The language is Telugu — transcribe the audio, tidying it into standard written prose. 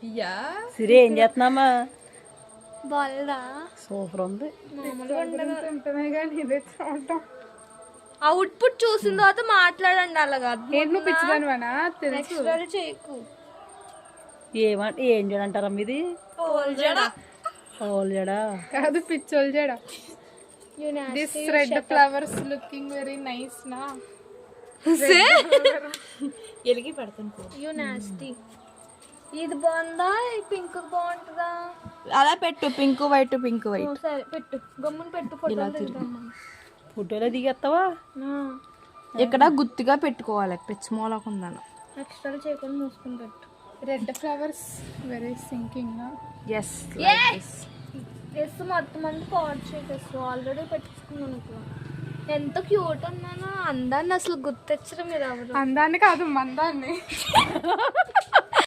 యా సిరి ఏం చేస్తున్నామా? బాలేదా? సూపర్ ఉంది. అవుట్పుట్ చూసిన తర్వాత మాట్లాడండి. అలాగా నువ్వు పిచ్చిదానివనా? నెక్స్ట్ చేయకు. ఏం చేయడంటారా మీది? ఓల్జడా కాదు, పిచ్చోల్ జడ. This red flowers looking very nice నా. ఎలిగి పెడతాను. You nasty. ఇది బాగుందా? పింక్ బాగుంటుందా? అలా పెట్టు, పింక్ వైట్ పింక్ వైట్. సరే పెట్టు, గమ్మున పెట్టు. ఫోటోలు ఫోటోలో దిగేస్తావా? ఇక్కడ గుత్తిగా పెట్టుకోవాలి, పిచ్చమోలకుందాను. ఎక్స్ట్రా చేయకుండా మూసుకుని పెట్టు. రెడ్ ఫ్లవర్స్ వెరీ సింకింగ్ నా. ఎస్ ఎస్ మొత్తం అంతా పాట్ చేసేసు. ఆల్రెడీ పెట్టించుకున్నాను ఇక్కడ. ఎంత క్యూట్ ఉన్నానో. అందాన్ని అసలు గుర్తొచ్చరు మీరు ఎవరు. అందాన్ని కాదు, మందాన్ని.